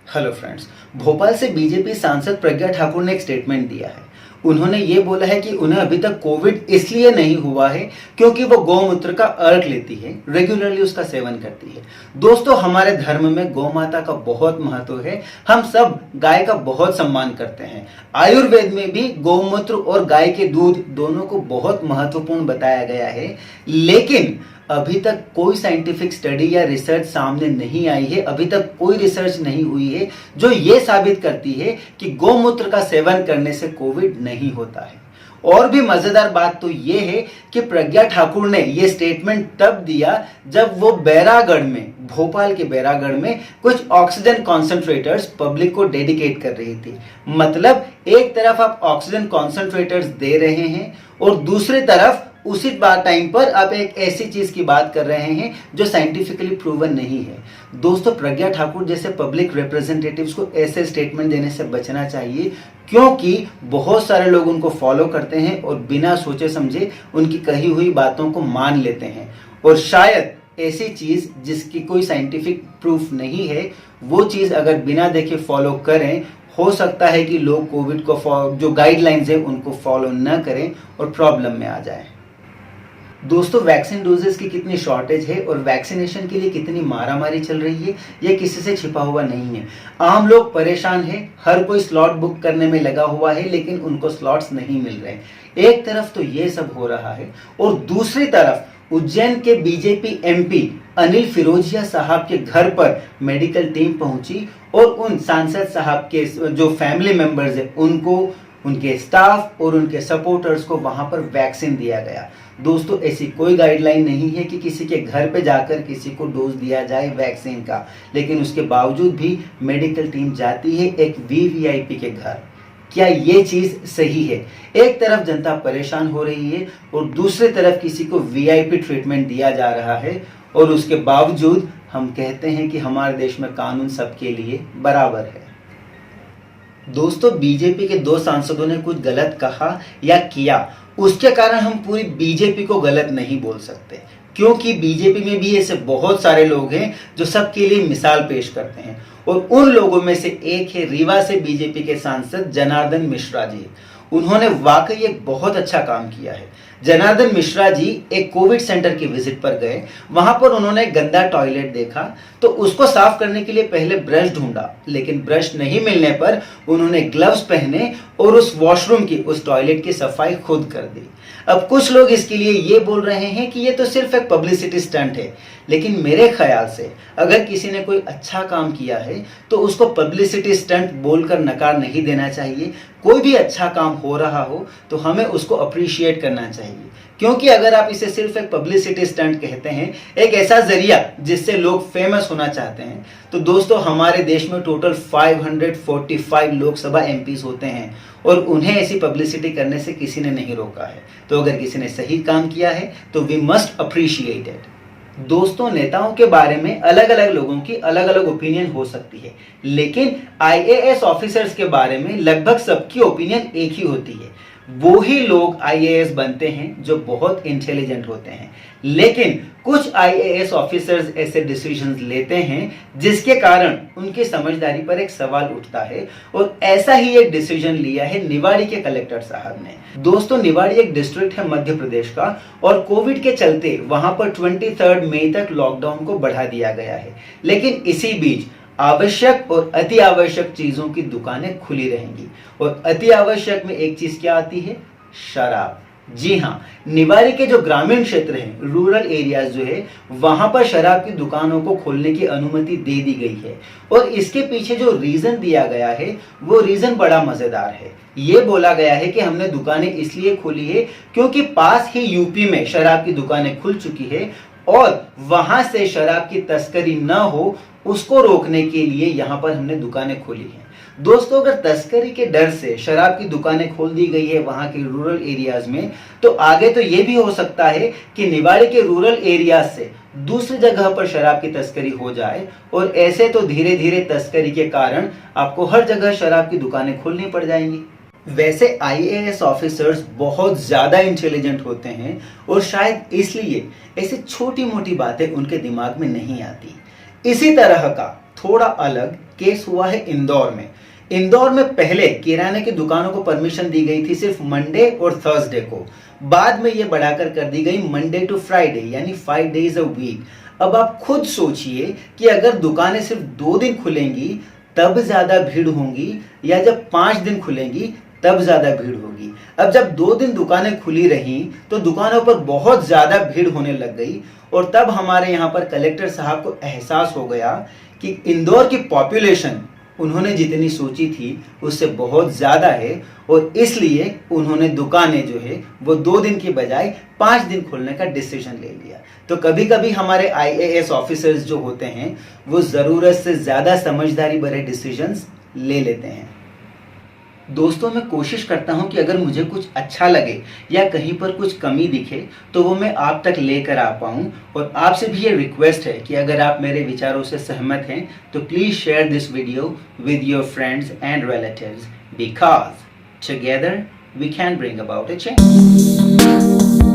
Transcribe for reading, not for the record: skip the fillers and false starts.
Hello friends. Bhopal से BJP सांसद प्रज्ञा ठाकुर ने एक स्टेटमेंट दिया है। उन्होंने ये बोला है कि उन्हें अभी तक कोविड इसलिए नहीं हुआ है क्योंकि वो गौमूत्र का अर्क लेती है, रेगुलरली उसका सेवन करती है। दोस्तों, हमारे धर्म में गौ माता का बहुत महत्व है। हम सब गाय का बहुत सम्मान करते हैं। आयुर्वेद में भी गौमूत्र और गाय के दूध दोनों को बहुत महत्वपूर्ण बताया गया है, लेकिन अभी तक कोई साइंटिफिक स्टडी या रिसर्च सामने नहीं आई है। अभी तक कोई रिसर्च नहीं हुई है जो ये साबित करती है कि गौमूत्र का सेवन करने से कोविड नहीं होता है। और भी मजेदार बात तो ये है कि प्रज्ञा ठाकुर ने ये स्टेटमेंट तब दिया जब वो बैरागढ़ में, भोपाल के बैरागढ़ में कुछ ऑक्सीजन कॉन्सेंट्रेटर्स पब्लिक को डेडिकेट कर रही थी। मतलब एक तरफ आप ऑक्सीजन कॉन्सेंट्रेटर्स दे रहे हैं और दूसरी तरफ उसी टाइम पर आप एक ऐसी चीज की बात कर रहे हैं जो साइंटिफिकली प्रूवन नहीं है। दोस्तों, प्रज्ञा ठाकुर जैसे पब्लिक रिप्रेजेंटेटिव्स को ऐसे स्टेटमेंट देने से बचना चाहिए, क्योंकि बहुत सारे लोग उनको फॉलो करते हैं और बिना सोचे समझे उनकी कही हुई बातों को मान लेते हैं। और शायद ऐसी चीज जिसकी कोई साइंटिफिक प्रूफ नहीं है, वो चीज अगर बिना देखे फॉलो करें, हो सकता है कि लोग कोविड को जो गाइडलाइंस है उनको फॉलो न करें और प्रॉब्लम में आ जाए। दोस्तों, वैक्सीन डोजेस की कितनी शॉर्टेज है और वैक्सीनेशन के लिए कितनी मारामारी चल रही है, ये किसी से छिपा हुआ नहीं है। आम लोग परेशान हैं, हर कोई स्लॉट बुक करने में लगा हुआ है, लेकिन उनको स्लॉट्स नहीं मिल रहे। एक तरफ तो ये सब हो रहा है और दूसरी तरफ उज्जैन के बीजेपी एमपी अनिल फिरोजिया साहब के घर पर मेडिकल टीम पहुंची और उन सांसद साहब के जो फैमिली मेंबर्स है उनको, उनके स्टाफ और उनके सपोर्टर्स को वहां पर वैक्सीन दिया गया। दोस्तों, ऐसी कोई गाइडलाइन नहीं है कि किसी के घर पे जाकर किसी को डोज दिया जाए वैक्सीन का, लेकिन उसके बावजूद भी मेडिकल टीम जाती है एक वीवीआईपी के घर। क्या ये चीज सही है? एक तरफ जनता परेशान हो रही है और दूसरी तरफ किसी को वीआईपी ट्रीटमेंट दिया जा रहा है, और उसके बावजूद हम कहते हैं कि हमारे देश में कानून सबके लिए बराबर है। दोस्तों, बीजेपी के दो सांसदों ने कुछ गलत कहा या किया, उसके कारण हम पूरी बीजेपी को गलत नहीं बोल सकते, क्योंकि बीजेपी में भी ऐसे बहुत सारे लोग हैं जो सबके लिए मिसाल पेश करते हैं। और उन लोगों में से एक है रीवा से बीजेपी के सांसद जनार्दन मिश्रा जी। उन्होंने वाकई एक बहुत अच्छा काम किया है। जनार्दन मिश्रा जी एक कोविड सेंटर की विजिट पर गए। वहां पर उन्होंने गंदा टॉयलेट देखा तो उसको साफ करने के लिए पहले ब्रश ढूंढा, लेकिन ब्रश नहीं मिलने पर उन्होंने ग्लव्स पहने और उस वॉशरूम की, उस टॉयलेट की सफाई खुद कर दी। अब कुछ लोग इसके लिए ये बोल रहे हैं कि ये तो सिर्फ एक पब्लिसिटी स्टंट है, लेकिन मेरे ख्याल से अगर किसी ने कोई अच्छा काम किया है तो उसको पब्लिसिटी स्टंट बोलकर नकार नहीं देना चाहिए। कोई भी अच्छा काम हो रहा हो तो हमें उसको अप्रिशिएट करना चाहिए, क्योंकि अगर आप इसे सिर्फ एक पब्लिसिटी स्टंट कहते हैं, एक ऐसा जरिया जिससे लोग फेमस होना चाहते हैं, तो दोस्तों हमारे देश में टोटल 545 लोकसभा एमपीज होते हैं और उन्हें ऐसी पब्लिसिटी करने से किसी ने नहीं रोका है। तो अगर किसी ने सही काम किया है तो वी मस्ट अप्रिशिएट इट। दोस्तों, नेताओं के बारे में अलग अलग लोगों की अलग अलग ओपिनियन हो सकती है, लेकिन आईएएस ऑफिसर्स के बारे में लगभग सबकी ओपिनियन एक ही होती है। वो ही लोग आईएएस बनते हैं जो बहुत इंटेलिजेंट होते हैं, लेकिन कुछ आईएएस ऑफिसर्स ऐसे डिसीजंस लेते हैं जिसके कारण उनकी समझदारी पर एक सवाल उठता है, और ऐसा ही एक डिसीजन लिया है निवाड़ी के कलेक्टर साहब ने। दोस्तों, निवाड़ी एक डिस्ट्रिक्ट है मध्य प्रदेश का, और कोविड के चलते वहां पर 23 मई तक लॉकडाउन को बढ़ा दिया गया है, लेकिन इसी बीच आवश्यक और अति आवश्यक चीजों की दुकानें खुली रहेंगी। और अति आवश्यक में एक चीज क्या आती है? शराब। जी हाँ, निवाड़ी के जो ग्रामीण क्षेत्र हैं, रूरल एरियाज जो है, वहां पर शराब की दुकानों को खोलने की अनुमति दे दी गई है। और इसके पीछे जो रीजन दिया गया है वो रीजन बड़ा मजेदार है। ये बोला गया है कि हमने दुकानें इसलिए खोली है क्योंकि पास ही यूपी में शराब की दुकानें खुल चुकी है और वहां से शराब की तस्करी न हो उसको रोकने के लिए यहां पर हमने दुकानें खोली हैं। दोस्तों, अगर तस्करी के डर से शराब की दुकानें खोल दी गई है वहां के रूरल एरियाज में, तो आगे तो ये भी हो सकता है कि निवाड़ी के रूरल एरियाज से दूसरी जगह पर शराब की तस्करी हो जाए, और ऐसे तो धीरे धीरे तस्करी के कारण आपको हर जगह शराब की दुकानें खोलनी पड़ जाएंगी। वैसे आईएएस ऑफिसर्स बहुत ज्यादा इंटेलिजेंट होते हैं और शायद इसलिए ऐसी छोटी मोटी बातें उनके दिमाग में नहीं आती। इसी तरह का थोड़ा अलग केस हुआ है इंदौर में। इंदौर में पहले किराने की दुकानों को परमिशन दी गई थी सिर्फ मंडे और थर्सडे को, बाद में ये बढ़ाकर कर दी गई मंडे टू फ्राइडे, यानी 5 days a week। अब आप खुद सोचिए कि अगर दुकानें सिर्फ 2 दिन खुलेंगी तब ज्यादा भीड़ होंगी, या जब 5 दिन खुलेंगी तब ज्यादा भीड़ होगी। अब जब 2 दिन दुकानें खुली रही तो दुकानों पर बहुत ज्यादा भीड़ होने लग गई, और तब हमारे यहाँ पर कलेक्टर साहब को एहसास हो गया कि इंदौर की पॉपुलेशन उन्होंने जितनी सोची थी उससे बहुत ज्यादा है, और इसलिए उन्होंने दुकानें जो है वो 2 दिन की बजाय 5 दिन खोलने का डिसीजन ले लिया। तो कभी कभी हमारे IAS ऑफिसर्स जो होते हैं वो जरूरत से ज्यादा समझदारी भरे डिसीजंस ले लेते हैं। दोस्तों, मैं कोशिश करता हूं कि अगर मुझे कुछ अच्छा लगे या कहीं पर कुछ कमी दिखे तो वो मैं आप तक लेकर आ पाऊं, और आपसे भी ये रिक्वेस्ट है कि अगर आप मेरे विचारों से सहमत हैं तो please share this video with your friends and relatives, because together we can bring about a change.